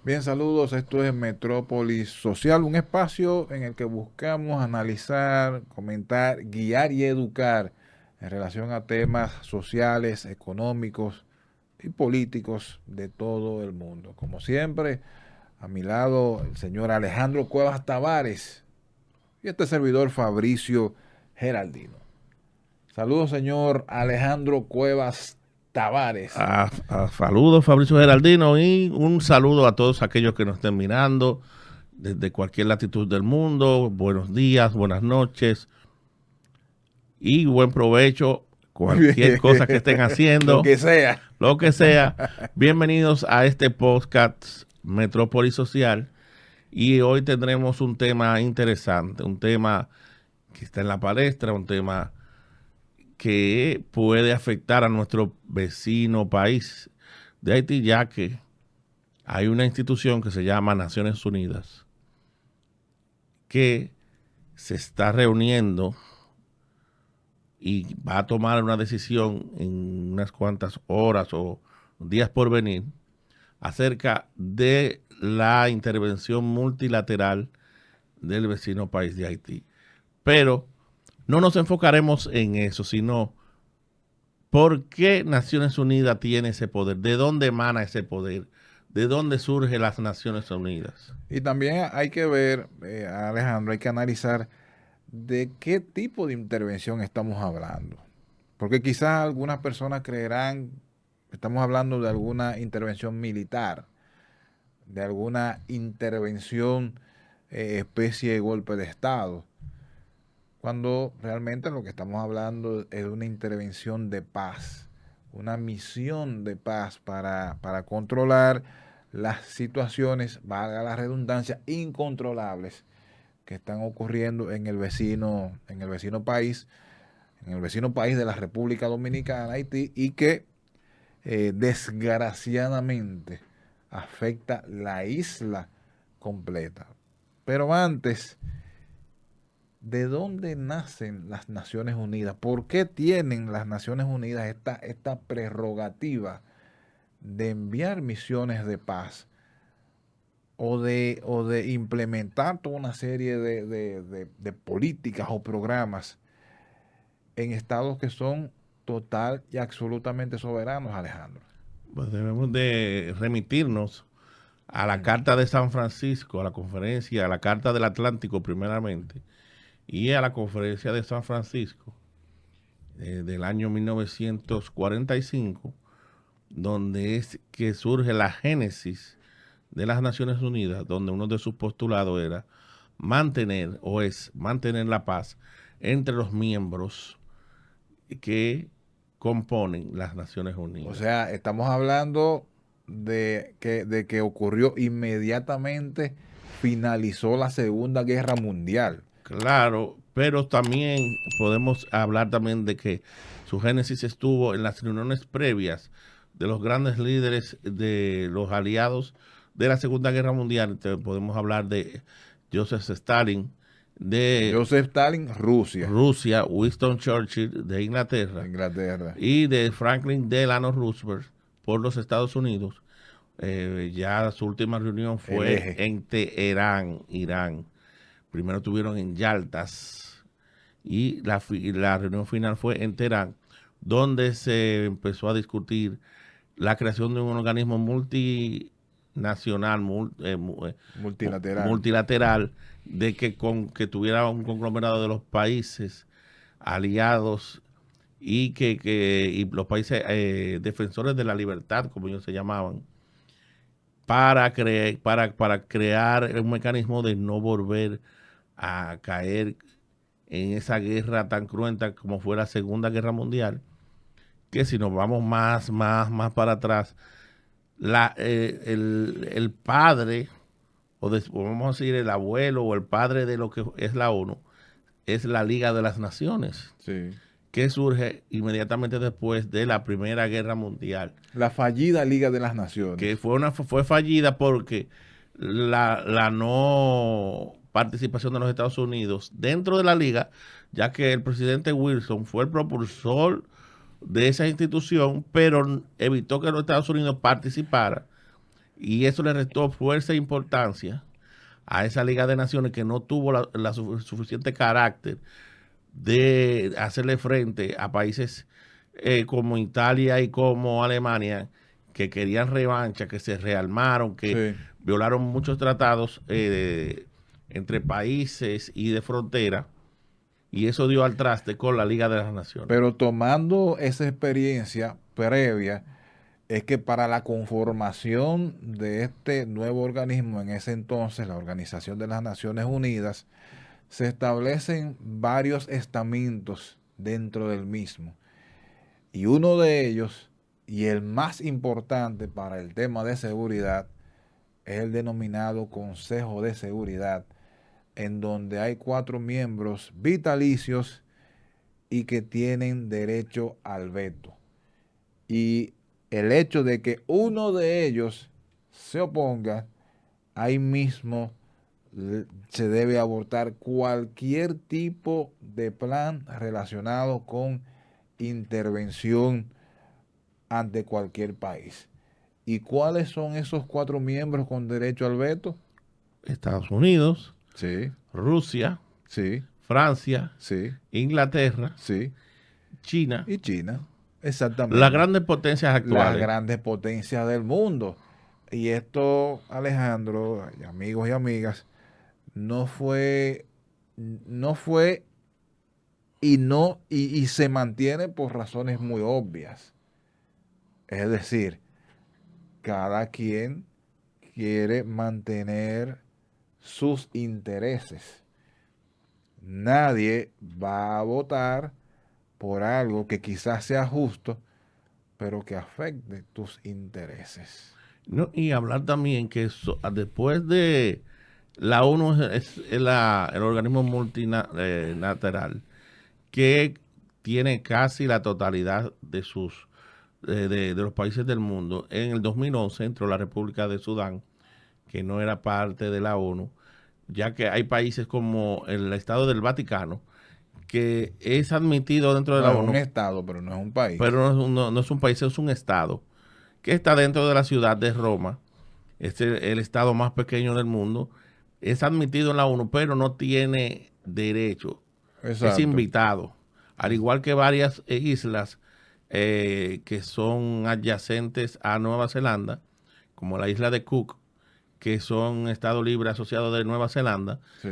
Bien, saludos. Esto es Metrópolis Social, un espacio en el que buscamos analizar, comentar, guiar y educar en relación a temas sociales, económicos y políticos de todo el mundo. Como siempre, a mi lado el señor Alejandro Cuevas Tavares y este servidor Fabricio Geraldino. Saludos, señor Alejandro Cuevas Tavares. Saludos, Fabricio Geraldino, y un saludo a todos aquellos que nos estén mirando desde cualquier latitud del mundo. Buenos días, buenas noches y buen provecho. Cualquier cosa que estén Lo haciendo, que sea. lo que sea. Bienvenidos a este podcast Metrópolis Social. Y hoy tendremos un tema interesante, un tema que está en la palestra, un tema que puede afectar a nuestro vecino país de Haití, ya que hay una institución que se llama Naciones Unidas que se está reuniendo y va a tomar una decisión en unas cuantas horas o días por venir acerca de la intervención multilateral del vecino país de Haití. Pero no nos enfocaremos en eso, sino por qué Naciones Unidas tiene ese poder, de dónde emana ese poder, de dónde surgen las Naciones Unidas. Y también hay que ver, Alejandro, hay que analizar de qué tipo de intervención estamos hablando. Porque quizás algunas personas creerán que estamos hablando de alguna intervención militar, de alguna intervención especie de golpe de Estado, cuando realmente lo que estamos hablando es de una intervención de paz, una misión de paz para controlar las situaciones, valga la redundancia, incontrolables que están ocurriendo en el vecino país, de la República Dominicana, Haití, y que desgraciadamente afecta la isla completa. Pero antes, ¿de dónde nacen las Naciones Unidas? ¿Por qué tienen las Naciones Unidas esta prerrogativa de enviar misiones de paz o de implementar toda una serie de políticas o programas en estados que son total y absolutamente soberanos, Alejandro? Pues debemos de remitirnos a la Carta de San Francisco, a la conferencia, a la Carta del Atlántico primeramente, y a la conferencia de San Francisco del año 1945, donde es que surge la génesis de las Naciones Unidas, donde uno de sus postulados era mantener o es mantener la paz entre los miembros que componen las Naciones O Unidas. sea, estamos hablando de que ocurrió inmediatamente, finalizó la Segunda Guerra Mundial. Claro, pero también podemos hablar también de que su génesis estuvo en las reuniones previas de los grandes líderes de los aliados de la Segunda Guerra Mundial. Entonces, podemos hablar de Joseph Stalin, de Joseph Stalin, Rusia, Rusia, Winston Churchill de de Inglaterra Inglaterra, y de Franklin Delano Roosevelt por los Estados Unidos. Ya su última reunión el fue eje. en Teherán, Irán. Primero tuvieron en Yaltas y la reunión final fue en Teherán, donde se empezó a discutir la creación de un organismo multinacional, Multilateral. multilateral, que tuviera un conglomerado de los países aliados y los países defensores de la libertad, como ellos se llamaban, para crear un mecanismo de no volver a caer en esa guerra tan cruenta como fue la Segunda Guerra Mundial, que si nos vamos más para atrás, el padre, o vamos a decir el abuelo o el padre de lo que es la ONU, es la Liga de las Naciones, Sí. que surge inmediatamente después de la Primera Guerra Mundial, La fallida Liga de las que Naciones. fue fallida porque la no participación de los Estados Unidos dentro de la liga, ya que el presidente Wilson fue el propulsor de esa institución, pero evitó que los Estados Unidos participaran Y eso le restó fuerza e importancia a esa Liga de Naciones que no tuvo suficiente carácter de hacerle frente a países como Italia y como Alemania, que querían revancha, que se rearmaron, que Sí. violaron muchos tratados entre países y de frontera, y eso dio al traste con la Liga de las Naciones. Pero tomando esa experiencia previa, es que para la conformación de este nuevo organismo, en ese entonces, la Organización de las Naciones Unidas, se establecen varios estamentos dentro del mismo. Y uno de ellos, y el más importante para el tema de seguridad, es el denominado Consejo de Seguridad, en donde hay 4 miembros vitalicios y que tienen derecho al veto. Y el hecho de que uno de ellos se oponga, ahí mismo se debe abortar cualquier tipo de plan relacionado con intervención ante cualquier país. ¿Y cuáles son esos 4 miembros con derecho al veto? Estados Unidos, Sí, Rusia, sí, Francia, sí, Inglaterra, sí. China, Y China, las exactamente. grandes potencias Las actuales. grandes potencias del mundo. Y esto, Alejandro, y amigos y amigas, no fue, no fue y se mantiene por razones muy obvias. Es decir, cada quien quiere mantener sus intereses. Nadie va a votar por algo que quizás sea justo, pero que afecte tus intereses. ¿No? Y hablar también que después de la ONU es el organismo multilateral que tiene casi la totalidad de de los países del mundo. En el 2011 entró la República de Sudán, que no era parte de la ONU, ya que hay países como el Estado del Vaticano, que es admitido dentro de No, la es un ONU, estado, pero no es un país. pero no es un país, es un Estado, que está dentro de la ciudad de Roma. Es el estado más pequeño del mundo. Es admitido en la ONU, pero no tiene derecho. Es Exacto. invitado. Al igual que varias islas que son adyacentes a Nueva Zelanda, como la isla de Cook, que son Estado Libre Asociado de Nueva Zelanda, Sí,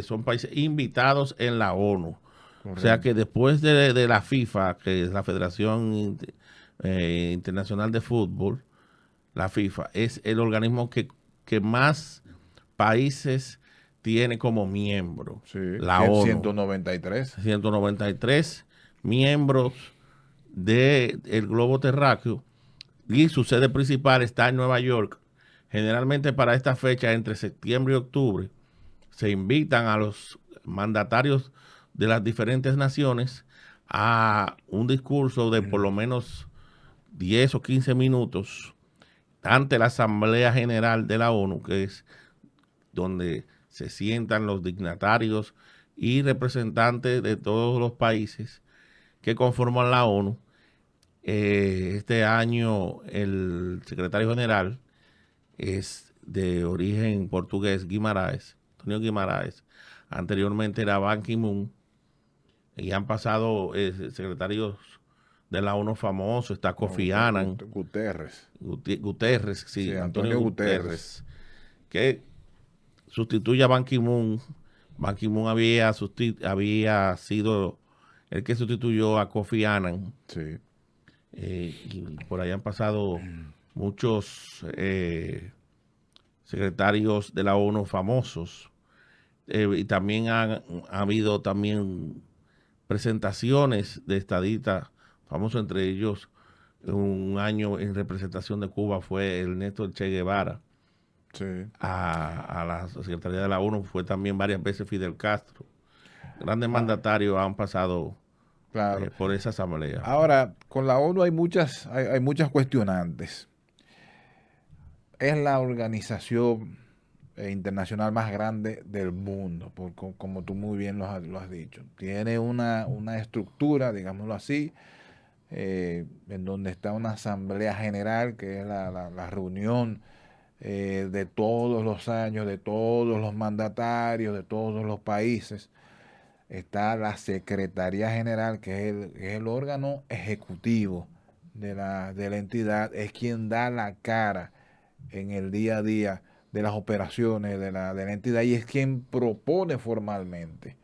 son países invitados en la ONU. O sea que correcto. después de la FIFA, que es la Federación Internacional de Fútbol, la FIFA es el organismo que más países tiene como miembro, Sí, la ONU. 193. 193 miembros del globo terráqueo y su sede principal está en Nueva York. Generalmente para esta fecha, entre septiembre y octubre, se invitan a los mandatarios de las diferentes naciones a un discurso de por lo menos 10 o 15 minutos ante la Asamblea General de la ONU, que es donde se sientan los dignatarios y representantes de todos los países que conforman la ONU. Este año el secretario general es de origen portugués, Guimarães, Antonio Guimarães. Anteriormente era Ban Ki-moon y han pasado secretarios de la ONU famosos, está Kofi Annan, Guterres. Guterres, Sí, sí, Antonio Antonio Guterres. Guterres, que sustituye a Ban Ki-moon. Ban Ki-moon había sido el que sustituyó a Kofi Annan. Sí. Y por ahí han pasado muchos secretarios de la ONU famosos. Y también ha habido también presentaciones de estadistas famosos, entre ellos un año en representación de Cuba fue el Néstor Che Guevara. Sí. A la Secretaría de la ONU fue también varias veces Fidel Castro. Grandes Ah, mandatarios han pasado claro. por esa asamblea. Ahora, con la ONU hay muchas cuestionantes. Es la organización internacional más grande del mundo, como tú muy bien lo has dicho. Tiene una estructura, digámoslo así, en donde está una asamblea general, que es la reunión de todos los años, de todos los mandatarios, de todos los países. Está la Secretaría General, que es el órgano ejecutivo de la entidad, es quien da la cara en el día a día de las operaciones de la entidad y es quien propone formalmente.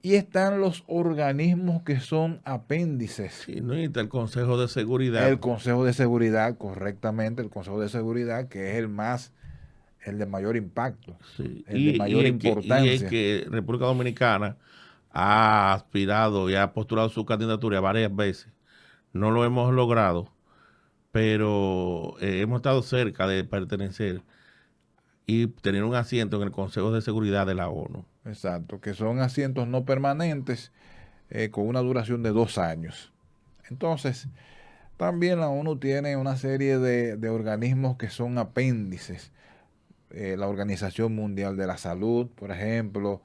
Y están los organismos que son apéndices. Sí, ¿no? Y está el Consejo de Seguridad. El Consejo de Seguridad, correctamente, el Consejo de Seguridad, que es el de mayor impacto, Sí. el de Y mayor es importancia. que República Dominicana ha aspirado y ha postulado su candidatura varias veces. No lo hemos logrado, pero hemos estado cerca de pertenecer y tener un asiento en el Consejo de Seguridad de la ONU. Exacto, que son asientos no permanentes con una duración de 2 años. Entonces, también la ONU tiene una serie de organismos que son apéndices. La Organización Mundial de la Salud, por ejemplo,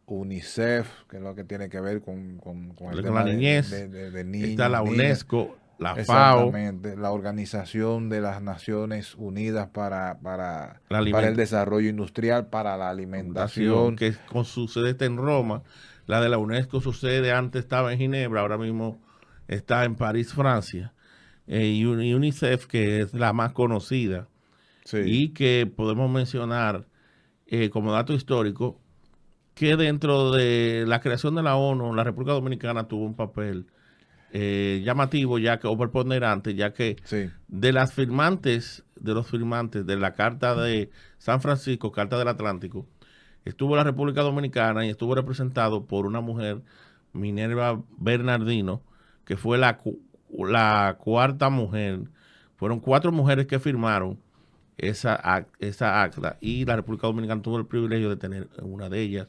UNICEF, que es lo que tiene que ver con el Con la tema de, niñez de- de- de está niños, la niñas. UNESCO, la FAO, Exactamente, la Organización de las Naciones Unidas para, para, la para el Desarrollo Industrial, para la alimentación, alimentación. que con su sede está en Roma. La de la UNESCO, su sede antes estaba en Ginebra, ahora mismo está en París, Francia. Y UNICEF, que es la más conocida, Sí, y que podemos mencionar como dato histórico que dentro de la creación de la ONU, la República Dominicana tuvo un papel llamativo, ya que, o preponderante, ya que sí, de los firmantes de la Carta de San Francisco, Carta del Atlántico, estuvo la República Dominicana y estuvo representado por una mujer, Minerva Bernardino, que fue la cuarta mujer. Fueron 4 mujeres que firmaron esa acta y la República Dominicana tuvo el privilegio de tener una de ellas,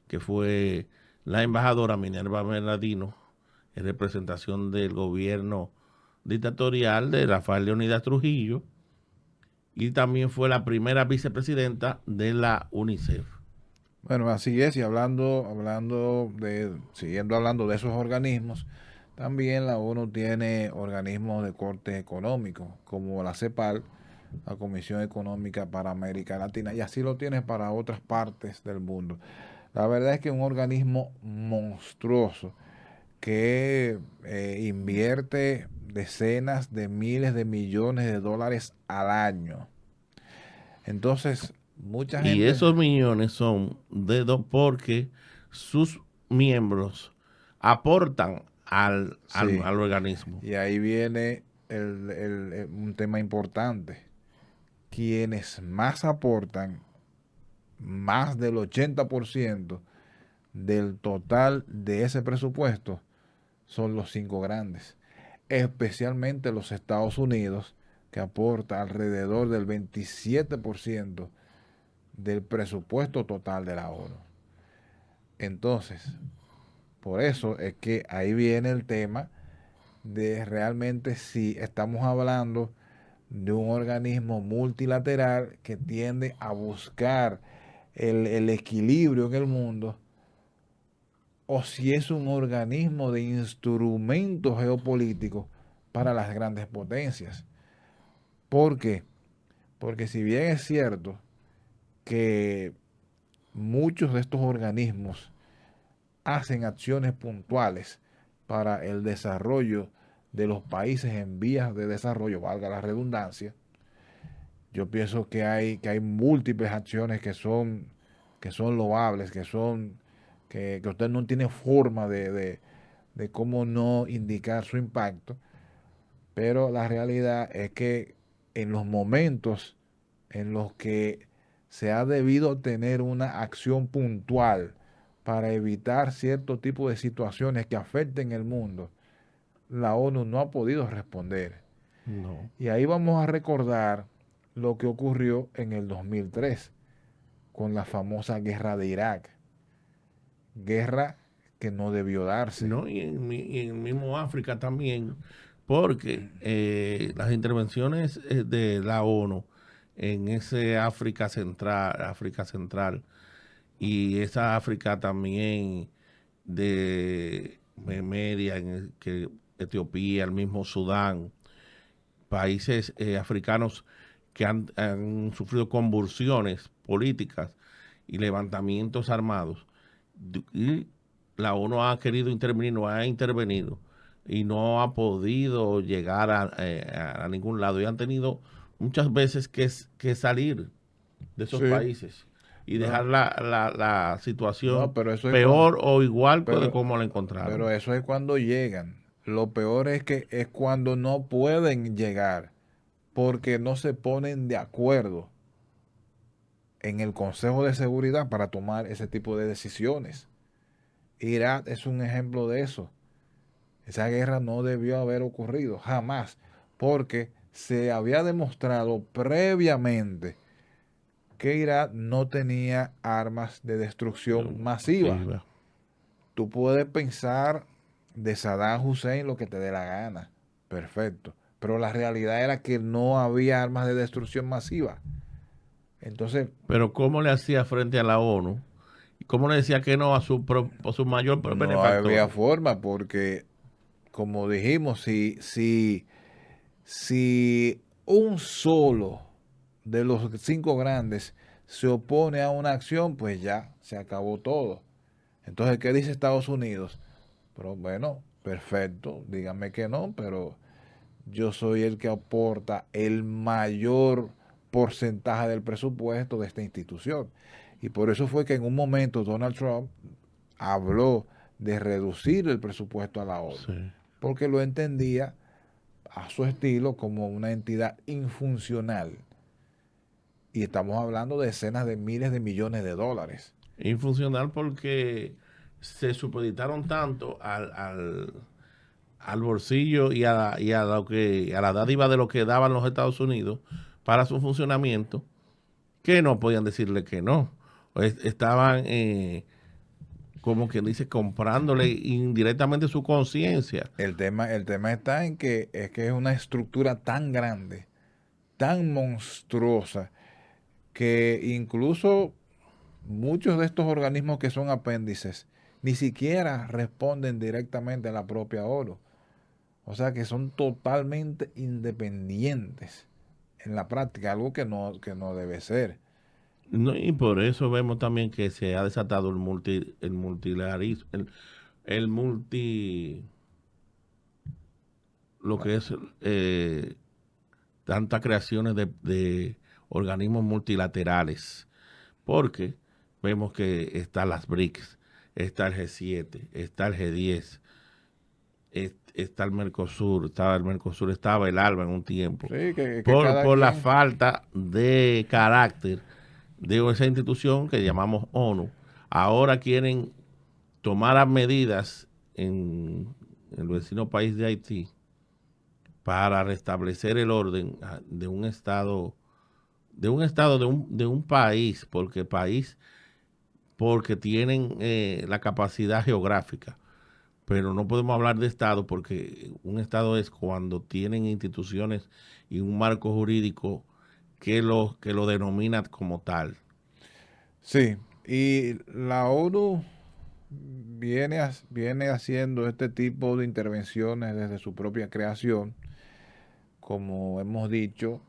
que fue la embajadora Minerva Bernardino, en representación del gobierno dictatorial de Rafael Leonidas Trujillo, y también fue la primera vicepresidenta de la UNICEF. bueno, así es, y siguiendo hablando de esos organismos, también la ONU tiene organismos de corte económico, como la CEPAL, la Comisión Económica para América Latina, y así lo tiene para otras partes del mundo. La verdad es que es un organismo monstruoso que invierte decenas de miles de millones de dólares al año. Entonces, mucha Y gente, esos millones son porque sus miembros aportan sí, al organismo. y ahí viene un tema importante. Quienes más aportan, más del 80% del total de ese presupuesto, son los 5 grandes, especialmente los Estados Unidos, que aporta alrededor del 27% del presupuesto total de la ONU. Entonces, por eso es que ahí viene el tema de realmente si estamos hablando de un organismo multilateral que tiende a buscar el equilibrio en el mundo, o si es un organismo de instrumentos geopolíticos para las grandes potencias. ¿Por qué? Porque si bien es cierto que muchos de estos organismos hacen acciones puntuales para el desarrollo de los países en vías de desarrollo, valga la redundancia, yo pienso que hay múltiples acciones que son loables, que usted no tiene forma de cómo no indicar su impacto, pero la realidad es que en los momentos en los que se ha debido tener una acción puntual para evitar cierto tipo de situaciones que afecten el mundo, la ONU no ha podido responder. No. Y ahí vamos a recordar lo que ocurrió en el 2003 con la famosa guerra de Irak. Guerra que no debió darse. No, y en el mismo África también, porque las intervenciones de la ONU en ese África Central, y esa África también de media, que Etiopía, el mismo Sudán, países africanos que han sufrido convulsiones políticas y levantamientos armados. Y la ONU ha querido intervenir, no ha intervenido y no ha podido llegar a ningún lado. Y han tenido muchas veces que salir de esos Sí, países y dejar no, la no, situación pero eso es cuando, peor o igual de pero, como la encontraron. pero eso es cuando llegan. Lo peor es que es cuando no pueden llegar porque no se ponen de acuerdo en el Consejo de Seguridad para tomar ese tipo de decisiones. Irak es un ejemplo de eso. Esa guerra no debió haber ocurrido jamás, porque se había demostrado previamente que Irak no tenía armas de destrucción Sí, masiva. Tú puedes pensar de Saddam Hussein lo que te dé la gana, perfecto, pero la realidad era que no había armas de destrucción masiva. Entonces, pero ¿cómo le hacía frente a la ONU? ¿Y cómo le decía que no a su mayor no había benefactor? forma, porque, como dijimos, si un solo de los cinco grandes se opone a una acción, pues ya se acabó todo. Entonces, ¿qué dice Estados Unidos? Pero bueno, perfecto, díganme que no, pero yo soy el que aporta el mayor porcentaje del presupuesto de esta institución. Y por eso fue que en un momento Donald Trump habló de reducir el presupuesto a la ONU, Sí. porque lo entendía a su estilo como una entidad infuncional. Y estamos hablando de decenas de miles de millones de dólares. Infuncional porque se supeditaron tanto al bolsillo y a lo que a la dádiva de lo que daban los Estados Unidos para su funcionamiento que no podían decirle que no. Estaban como quien dice comprándole indirectamente su conciencia. El tema está en que es una estructura tan grande, tan monstruosa, que incluso muchos de estos organismos que son apéndices ni siquiera responden directamente a la propia ONU. O sea que son totalmente independientes en la práctica, algo que no debe ser. No, y por eso vemos también que se ha desatado el multilarismo, el multi, lo que es tantas creaciones de organismos multilaterales, porque vemos que están las BRICS, está el G7, está el G10, está el Mercosur, estaba el ALBA en un tiempo, Sí, que cada por la quien. falta de carácter de esa institución que llamamos ONU. Ahora quieren tomar medidas en el vecino país de Haití para restablecer el orden de un país, porque tienen la capacidad geográfica, pero no podemos hablar de estado porque un estado es cuando tienen instituciones y un marco jurídico que lo denomina como tal. Sí, y la ONU viene haciendo este tipo de intervenciones desde su propia creación. Como hemos dicho,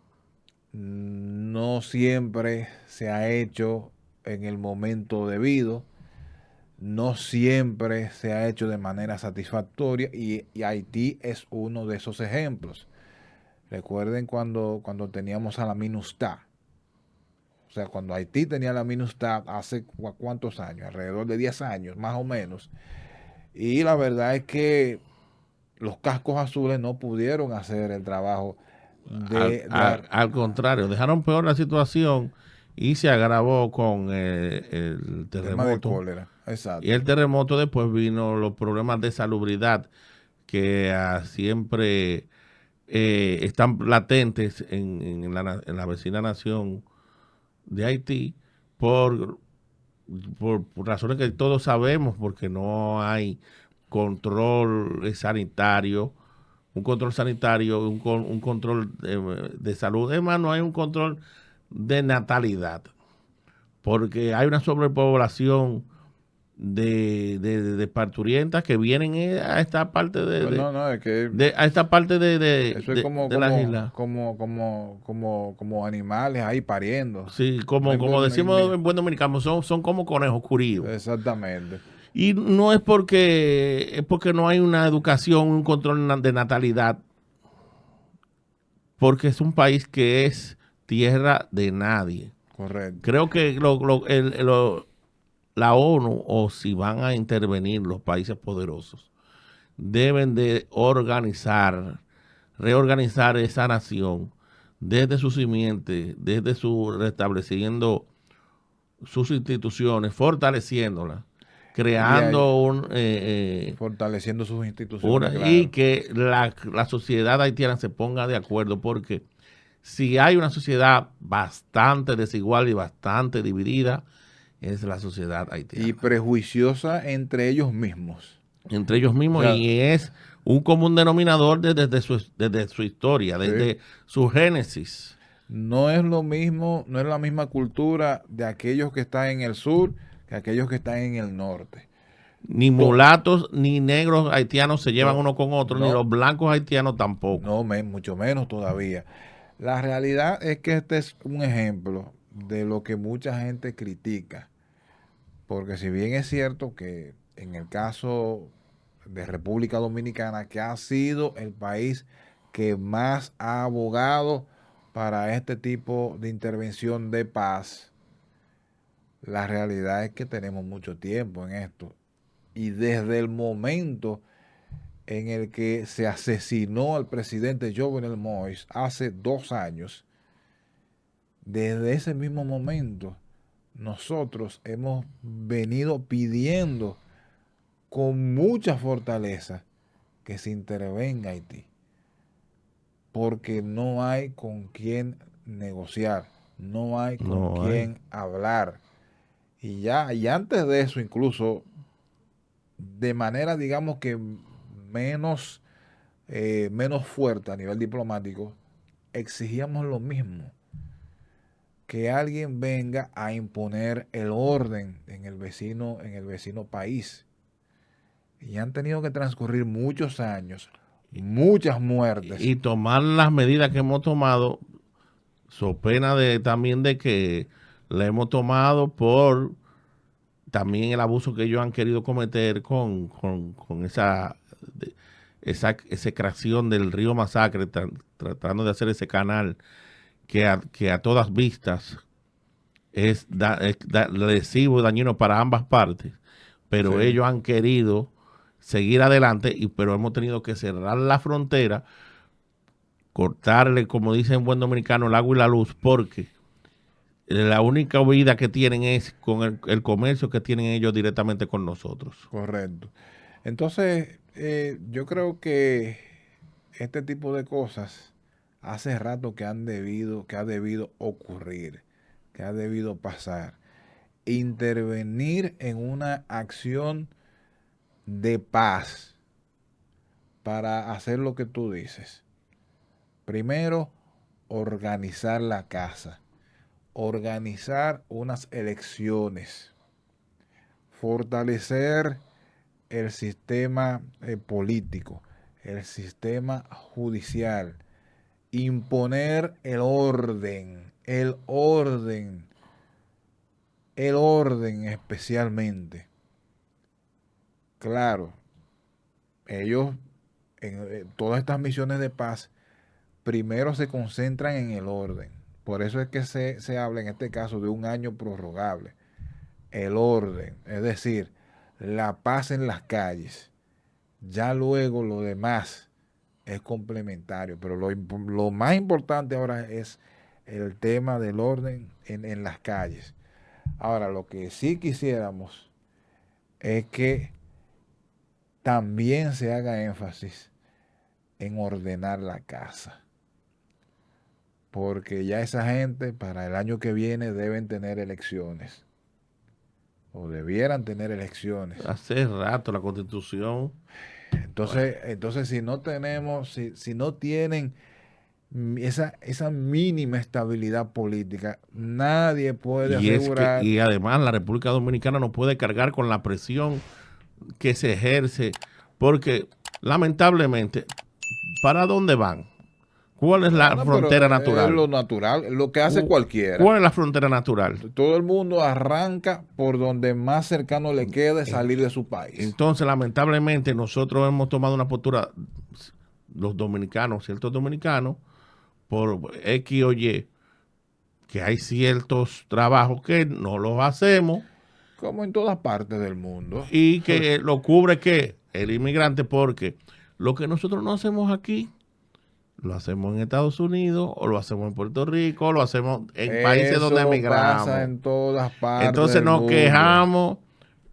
no siempre se ha hecho en el momento debido, no siempre se ha hecho de manera satisfactoria y Haití es uno de esos ejemplos. Recuerden cuando teníamos a la MINUSTAH, o sea, cuando Haití tenía la MINUSTAH hace cuántos años, alrededor de 10 años, más o menos. Y la verdad es que los cascos azules no pudieron hacer el trabajo Al contrario, dejaron peor la situación y se agravó con el el tema de terremoto. cólera. Y el Exacto. terremoto después vino los problemas de salubridad que siempre están latentes en la vecina nación de Haití por, por razones que todos sabemos, porque no hay control sanitario, un control de salud. Además, no hay un control de natalidad, porque hay una sobrepoblación de parturientas que vienen a esta parte No, es que a esta parte eso es de las islas. como animales ahí pariendo. Sí, No hay, como no hay decimos en buen dominicano, son como conejos curíos. exactamente, Y no es porque no hay una educación, un control de natalidad, porque es un país que es tierra de nadie. correcto. Creo que la ONU, o si van a intervenir los países poderosos, deben de reorganizar esa nación desde su simiente, desde su restableciendo sus instituciones, fortaleciéndolas, Y ahí, creando fortaleciendo sus instituciones, y claro. que la sociedad haitiana se ponga de acuerdo, porque si hay una sociedad bastante desigual y bastante dividida, es la sociedad Y haitiana. prejuiciosa entre ellos mismos. Entre ellos O mismos, sea, y es un común denominador desde su historia, sí, desde su génesis. no es lo mismo, no es la misma cultura de aquellos que están en el sur que aquellos que están en el norte. Ni To- mulatos ni negros haitianos se llevan to- uno con otro, ni no, los blancos haitianos tampoco. no, mucho menos todavía. La realidad es que este es un ejemplo de lo que mucha gente critica, porque si bien es cierto que en el caso de República Dominicana, que ha sido el país que más ha abogado para este tipo de intervención de paz, la realidad es que tenemos mucho tiempo en esto. Y desde el momento en el que se asesinó al presidente Jovenel Moïse hace 2 años, desde ese mismo momento nosotros hemos venido pidiendo con mucha fortaleza que se intervenga Haití, porque no hay con quién negociar, no hay con No hay. quién hablar. Y antes de eso, incluso de manera, digamos que menos, menos fuerte a nivel diplomático, exigíamos lo mismo, que alguien venga a imponer el orden en el vecino país. Y han tenido que transcurrir muchos años, muchas muertes. Y tomar las medidas que hemos tomado, so pena también de que la hemos tomado por también el abuso que ellos han querido cometer con esa creación del río Masacre, tratando de hacer ese canal que a todas vistas es lesivo y dañino para ambas partes, pero Sí, ellos han querido seguir adelante, pero hemos tenido que cerrar la frontera, cortarle, como dicen en buen dominicano, el agua y la luz, porque la única vida que tienen es con el comercio que tienen ellos directamente con nosotros. correcto. Entonces, yo creo que este tipo de cosas hace rato que ha debido ocurrir, que ha debido pasar. Intervenir en una acción de paz para hacer lo que tú dices. Primero, organizar la casa, organizar unas elecciones, fortalecer el sistema político, el sistema judicial, imponer el orden especialmente. Claro, ellos en todas estas misiones de paz primero se concentran en el orden. Por eso es que se habla en este caso de un año prorrogable. El orden, es decir, la paz en las calles. Ya luego lo demás es complementario, pero lo más importante ahora es el tema del orden en las calles. Ahora, lo que sí quisiéramos es que también se haga énfasis en ordenar la casa, porque ya esa gente para el año que viene deben tener elecciones, o debieran tener elecciones. Hace rato la constitución, bueno, Entonces si no tenemos, si no tienen esa mínima estabilidad política, nadie puede asegurar. Y además la República Dominicana no puede cargar con la presión que se ejerce, porque lamentablemente, ¿para dónde van? ¿Cuál es la Bueno, pero frontera es natural? lo natural, es lo que hace cualquiera. ¿Cuál es la frontera natural? Todo el mundo arranca por donde más cercano le quede salir de su país. Entonces, lamentablemente, nosotros hemos tomado una postura, los dominicanos, ciertos dominicanos, por X o Y, que hay ciertos trabajos que no los hacemos Como en todas partes del mundo. y que lo cubre que el inmigrante, porque lo que nosotros no hacemos aquí, lo hacemos en Estados Unidos, o lo hacemos en Puerto Rico, o lo hacemos en países donde Eso pasa emigramos. en todas partes Entonces del nos mundo. quejamos,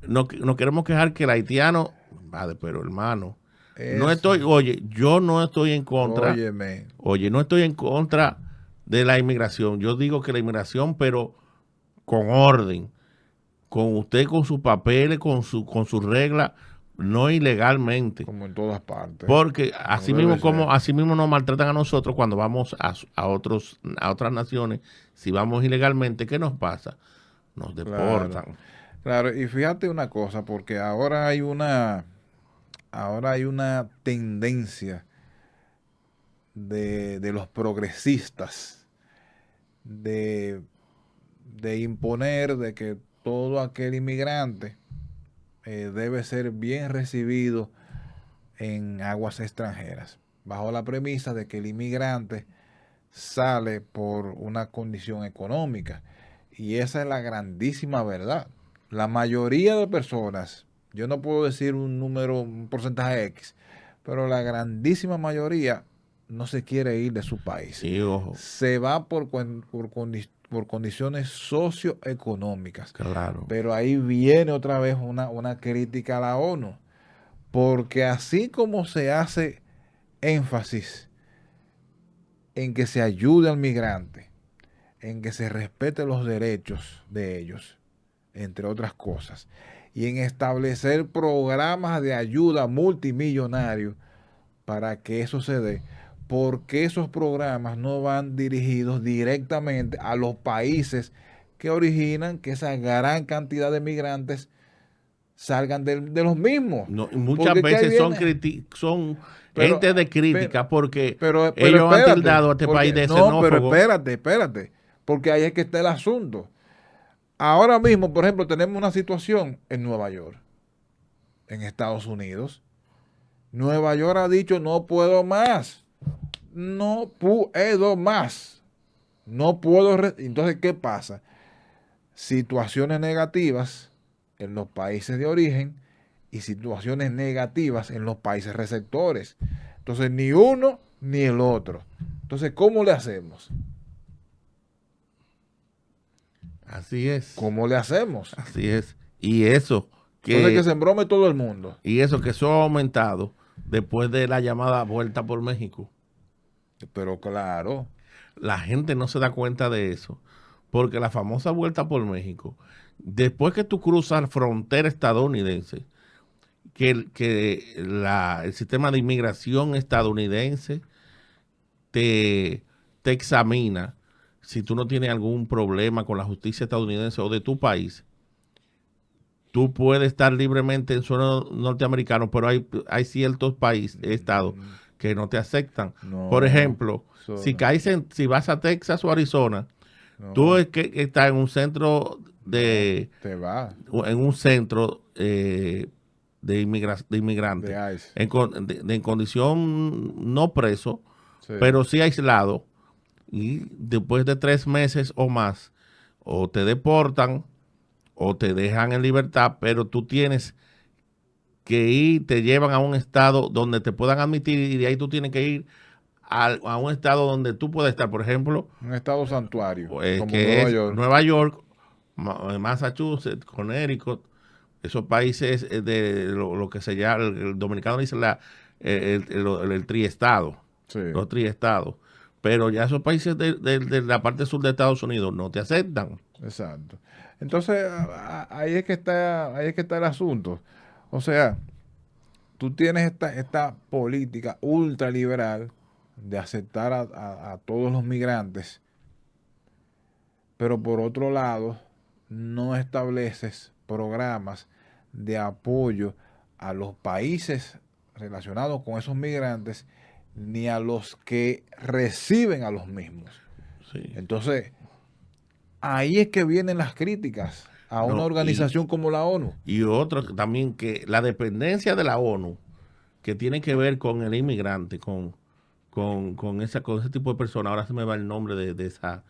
no queremos quejar que el haitiano, vale, pero hermano, no Eso, estoy, oye, yo no estoy en contra, óyeme, oye, no estoy en contra de la inmigración. Yo digo que la inmigración, pero con orden, con usted, con sus papeles, con sus reglas, no ilegalmente. como en todas partes. Porque Como debe ser. así mismo nos maltratan a nosotros cuando vamos a otras naciones, si vamos ilegalmente, ¿qué nos pasa? Nos Claro, deportan. claro. Y fíjate una cosa, porque ahora hay una tendencia de los progresistas de, de imponer de que todo aquel inmigrante debe ser bien recibido en aguas extranjeras, bajo la premisa de que el inmigrante sale por una condición económica. Y esa es la grandísima verdad. La mayoría de personas, yo no puedo decir un número, un porcentaje X, pero la grandísima mayoría no se quiere ir de su país. Sí, ojo, Se va por condiciones socioeconómicas. claro. Pero ahí viene otra vez una crítica a la ONU. Porque así como se hace énfasis en que se ayude al migrante, en que se respete los derechos de ellos, entre otras cosas, y en establecer programas de ayuda multimillonarios para que eso se dé, porque esos programas no van dirigidos directamente a los países que originan que esa gran cantidad de migrantes salgan de los mismos. No, y muchas Porque que ahí veces viene, son pero, entes de pero, crítica porque pero ellos han espérate, tildado a este país porque de no, pero xenófobo. espérate, porque ahí es que está el asunto. Ahora mismo, por ejemplo, tenemos una situación en Nueva York, en Estados Unidos. Nueva York ha dicho no puedo más, no puedo más, no puedo. Entonces, ¿qué pasa? Situaciones negativas en los países de origen y situaciones negativas en los países receptores. Entonces, ni uno ni el otro. Entonces, ¿cómo le hacemos? Así es, ¿Cómo le hacemos? así es. Y eso Entonces, que que, se embrome todo el mundo. eso ha aumentado después de la llamada vuelta por México. Pero claro, La gente no se da cuenta de eso, porque la famosa vuelta por México, después que tú cruzas frontera estadounidense, el sistema de inmigración estadounidense te, te examina si tú no tienes algún problema con la justicia estadounidense o de tu país. Tú puedes estar libremente en suelo norteamericano, pero hay ciertos países, estados, que no te aceptan. Por no, ejemplo, eso si vas a Texas o Arizona, tú no, es que estás en un centro no, te va en un centro de de inmigrantes, ICE. en condición no preso, Sí, pero sí aislado, y después de 3 meses o más, o te deportan o te dejan en libertad, pero tú tienes que ir, te llevan a un estado donde te puedan admitir y de ahí tú tienes que ir a un estado donde tú puedes estar, por ejemplo, un estado santuario, como que Nueva es York. Nueva York, Massachusetts, Connecticut, esos países de lo que se llama, el dominicano dice el triestado, Sí, los triestados. Pero ya esos países de la parte sur de Estados Unidos no te aceptan. exacto. Entonces, ahí es que está el asunto. O sea, tú tienes esta política ultraliberal de aceptar a todos los migrantes, pero por otro lado no estableces programas de apoyo a los países relacionados con esos migrantes ni a los que reciben a los mismos. Sí. Entonces, ahí es que vienen las críticas a una No, organización como la ONU. y otro también, que la dependencia de la ONU, que tiene que ver con el inmigrante, con ese tipo de personas, ahora se me va el nombre de esa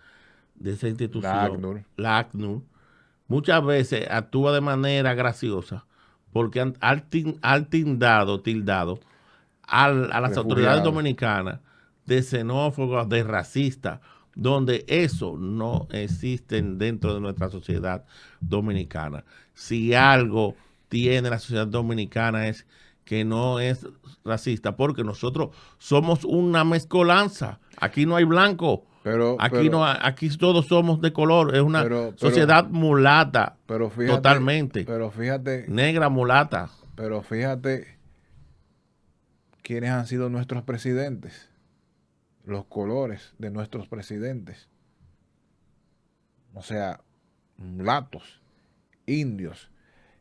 La institución, ACNUR. la ACNUR, muchas veces actúa de manera graciosa porque tildado a las autoridades Refugiados. dominicanas de xenófobos, de racistas, donde eso no existe dentro de nuestra sociedad dominicana. Si algo tiene la sociedad dominicana es que no es racista, porque nosotros somos una mezcolanza. Aquí no hay blanco. Pero, Aquí no, pero, aquí todos somos de color. Es una pero, pero, sociedad mulata, pero fíjate, totalmente. pero fíjate, Negra mulata. pero fíjate quiénes han sido nuestros presidentes, los colores de nuestros presidentes. O sea, mulatos, indios,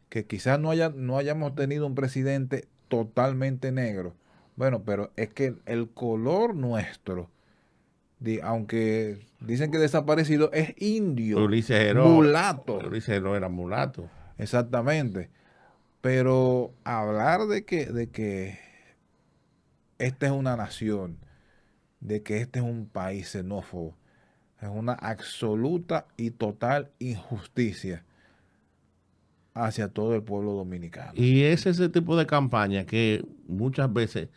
que quizás no hayamos tenido un presidente totalmente negro. Bueno, pero es que el color nuestro, aunque dicen que desaparecido, es indio, mulato. Ulises Heró era mulato. Exactamente. Pero hablar de que esta es una nación, de que este es un país xenófobo, es una absoluta y total injusticia hacia todo el pueblo dominicano. Y es ese tipo de campaña que muchas veces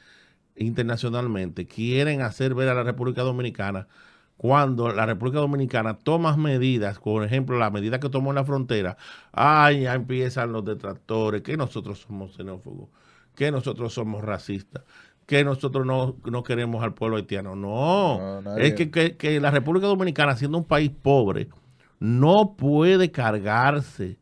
internacionalmente quieren hacer ver a la República Dominicana, cuando la República Dominicana toma medidas, por ejemplo, la medida que tomó en la frontera, ya empiezan los detractores, que nosotros somos xenófobos, que nosotros somos racistas, que nosotros no queremos al pueblo haitiano. No, No, es nadie. que la República Dominicana, siendo un país pobre, no puede cargarse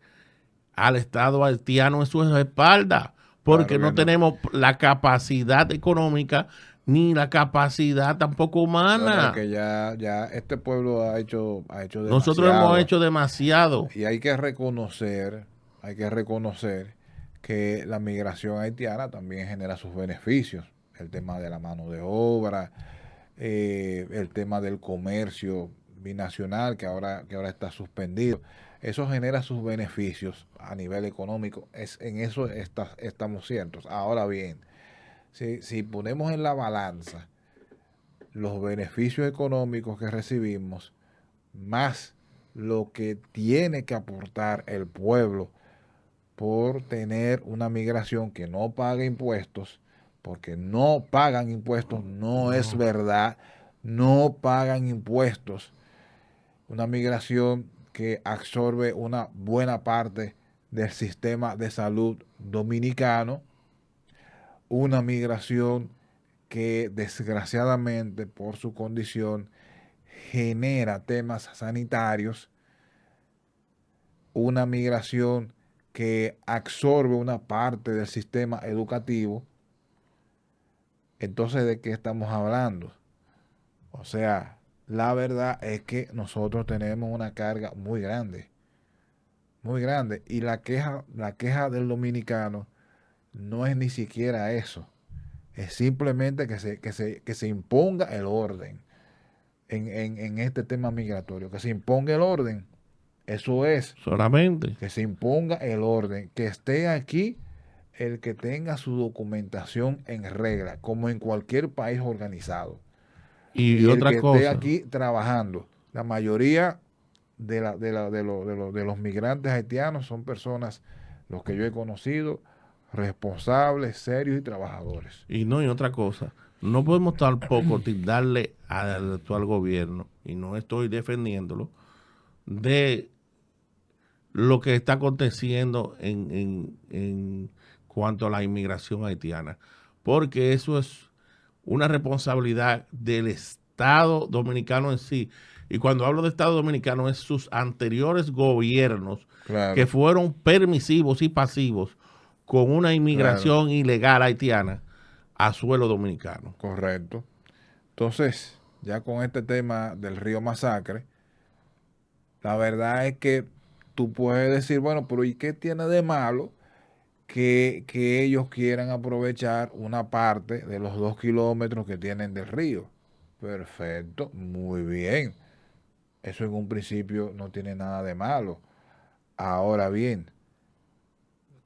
al Estado haitiano en sus espaldas, porque Claro que no no. tenemos la capacidad económica ni la capacidad tampoco No, es humana. que ya este pueblo ha hecho Nosotros hemos demasiado. hecho demasiado. Y hay que reconocer que la migración haitiana también genera sus beneficios. El tema de la mano de obra, el tema del comercio binacional que ahora está suspendido. Eso genera sus beneficios a nivel económico. En eso estamos ciertos. Ahora bien, si ponemos en la balanza los beneficios económicos que recibimos, más lo que tiene que aportar el pueblo por tener una migración que no paga impuestos, porque no pagan impuestos, no es No. verdad, no pagan impuestos. Una migración que absorbe una buena parte del sistema de salud dominicano, una migración que desgraciadamente por su condición genera temas sanitarios, una migración que absorbe una parte del sistema educativo. Entonces, ¿de qué estamos hablando? O sea, la verdad es que nosotros tenemos una carga muy grande, muy grande. Y la queja del dominicano no es ni siquiera eso. Es simplemente que se imponga el orden en este tema migratorio, que se imponga el orden. Eso es, Solamente. que se imponga el orden, que esté aquí el que tenga su documentación en regla, como en cualquier país organizado. Y Y el otra que esté cosa, aquí trabajando. La mayoría de los migrantes haitianos son personas, los que yo he conocido, responsables, serios y trabajadores. y otra cosa, no podemos tampoco tildarle al actual gobierno, y no estoy defendiéndolo, de lo que está aconteciendo en cuanto a la inmigración haitiana, porque eso es una responsabilidad del Estado dominicano en sí. Y cuando hablo de Estado dominicano, es sus anteriores gobiernos que Claro, fueron permisivos y pasivos con una claro, inmigración ilegal haitiana a suelo dominicano. correcto. Entonces, ya con este tema del río Masacre, la verdad es que tú puedes decir, bueno, pero ¿y qué tiene de malo que ellos quieran aprovechar una parte de los 2 kilómetros que tienen del río? Perfecto, muy bien. Eso en un principio no tiene nada de malo. Ahora bien,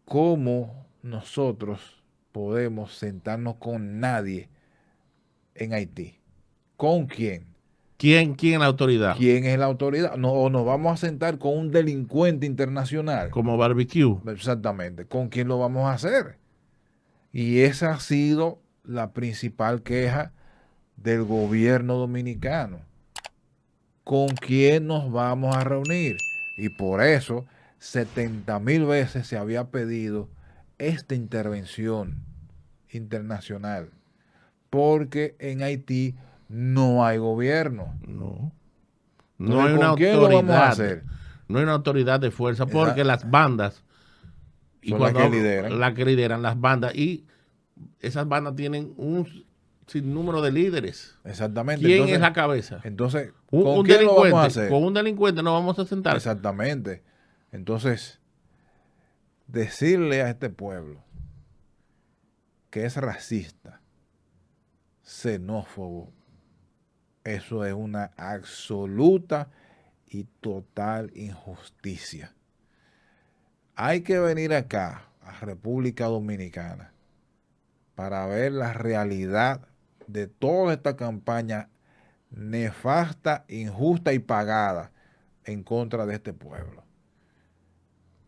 ¿cómo nosotros podemos sentarnos con nadie en Haití? ¿Con quién? ¿Quién es la autoridad? ¿Quién es la autoridad? No, o nos vamos a sentar con un delincuente internacional. Como barbecue. Exactamente. ¿Con quién lo vamos a hacer? Y esa ha sido la principal queja del gobierno dominicano. ¿Con quién nos vamos a reunir? Y por eso 70.000 veces se había pedido esta intervención internacional. Porque en Haití no hay gobierno. No. No Entonces, hay una ¿con quién lo vamos a autoridad. hacer? No hay una autoridad de fuerza porque Esa, las bandas, y son las cuando que hablo, lideran. la que lideran las bandas, y esas bandas tienen un sinnúmero de líderes. Exactamente. ¿Quién es la cabeza? Entonces, Un, ¿con un quién lo vamos a delincuente. hacer? Con un delincuente no vamos a sentar. Exactamente. Entonces, decirle a este pueblo que es racista, xenófobo, eso es una absoluta y total injusticia. Hay que venir acá, a República Dominicana, para ver la realidad de toda esta campaña nefasta, injusta y pagada en contra de este pueblo.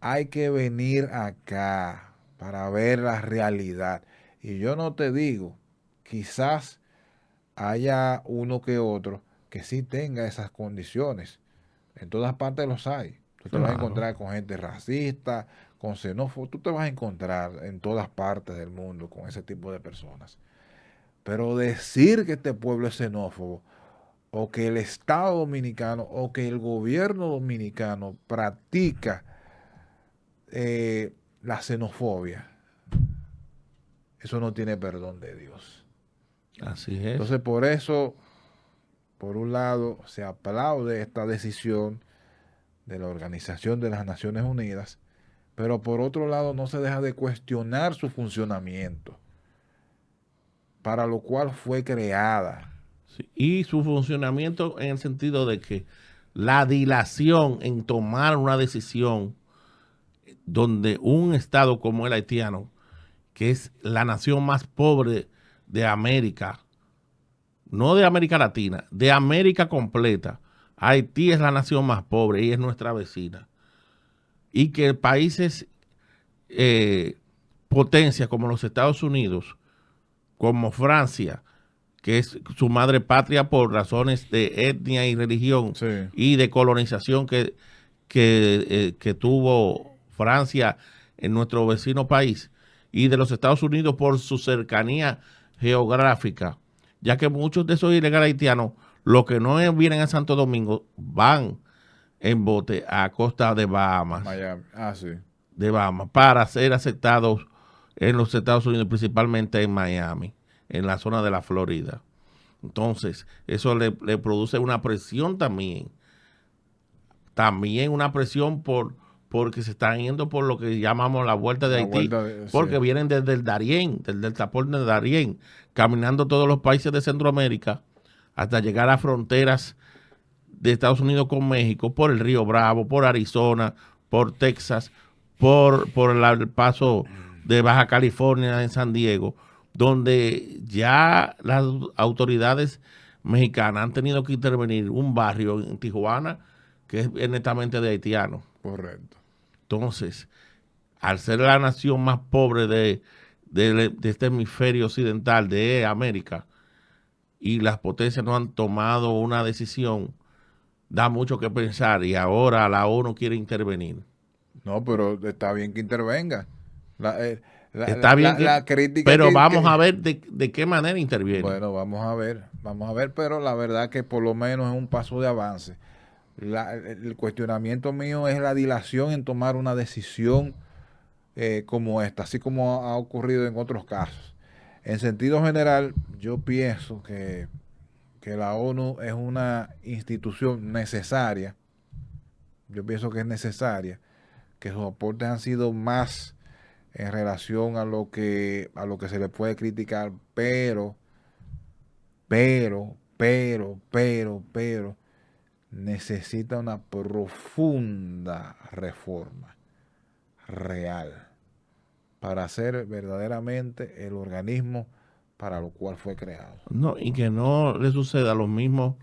Hay que venir acá para ver la realidad. Y yo no te digo, quizás haya uno que otro que sí tenga esas condiciones. En todas partes los hay. Tú te vas a Claro. encontrar con gente racista, con xenófobos. Tú te vas a encontrar en todas partes del mundo con ese tipo de personas. Pero decir que este pueblo es xenófobo, o que el Estado dominicano, o que el gobierno dominicano practica la xenofobia, eso no tiene perdón de Dios. Así es. Entonces, por eso, por un lado, se aplaude esta decisión de la Organización de las Naciones Unidas, pero por otro lado no se deja de cuestionar su funcionamiento, para lo cual fue creada. Sí, y su funcionamiento en el sentido de que la dilación en tomar una decisión donde un estado como el haitiano, que es la nación más pobre de América, no de América Latina, de América completa, Haití es la nación más pobre y es nuestra vecina. Y que países potencias como los Estados Unidos, como Francia, que es su madre patria por razones de etnia y religión Sí. y de colonización que tuvo Francia en nuestro vecino país, y de los Estados Unidos por su cercanía geográfica, ya que muchos de esos ilegales haitianos, los que no vienen a Santo Domingo, van en bote a costa de Bahamas, Miami. Sí. para ser aceptados en los Estados Unidos, principalmente en Miami, en la zona de la Florida. Entonces, eso le produce una presión también una presión porque se están yendo por lo que llamamos la vuelta de La Haití, vuelta de, sí. porque vienen desde el Darién, desde el tapón de Darién, caminando todos los países de Centroamérica hasta llegar a fronteras de Estados Unidos con México, por el Río Bravo, por Arizona, por Texas, por el paso de Baja California en San Diego, donde ya las autoridades mexicanas han tenido que intervenir un barrio en Tijuana que es netamente de haitianos. Correcto. Entonces, al ser la nación más pobre de este hemisferio occidental de América, y las potencias no han tomado una decisión, da mucho que pensar, y ahora la ONU quiere intervenir. No, pero está bien que intervenga. La, Está bien la crítica pero vamos a ver de qué manera interviene. Bueno, vamos a ver, pero la verdad que por lo menos es un paso de avance. El cuestionamiento mío es la dilación en tomar una decisión como esta, así como ha ocurrido en otros casos. En sentido general, yo pienso que que la ONU es una institución necesaria. Yo pienso que es necesaria, que sus aportes han sido más en relación a lo que se le puede criticar, pero necesita una profunda reforma real para ser verdaderamente el organismo para lo cual fue creado. No, y que no le suceda lo mismo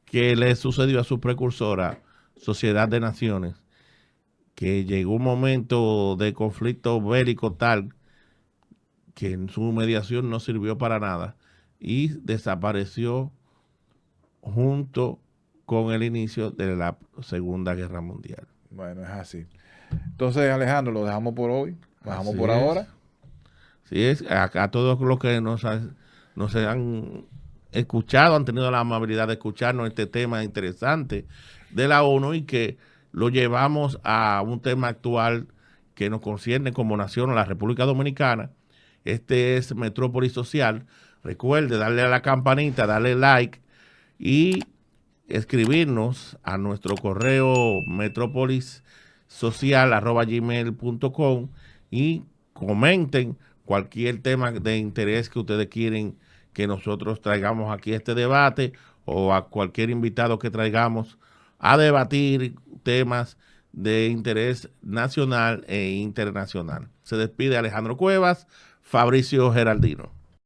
que le sucedió a su precursora, Sociedad de Naciones, que llegó un momento de conflicto bélico tal que en su mediación no sirvió para nada y desapareció junto con el inicio de la Segunda Guerra Mundial. Bueno, es así. Entonces, Alejandro, lo dejamos por hoy, lo dejamos Así por es. ahora. Sí, es a todos los que nos han escuchado, han tenido la amabilidad de escucharnos este tema interesante de la ONU y que lo llevamos a un tema actual que nos concierne como nación a la República Dominicana. Este es Metrópolis Social. Recuerde darle a la campanita, darle like y escribirnos a nuestro correo metropolissocial@gmail.com y comenten cualquier tema de interés que ustedes quieren que nosotros traigamos aquí a este debate o a cualquier invitado que traigamos a debatir temas de interés nacional e internacional. Se despide Alejandro Cuevas, Fabricio Geraldino.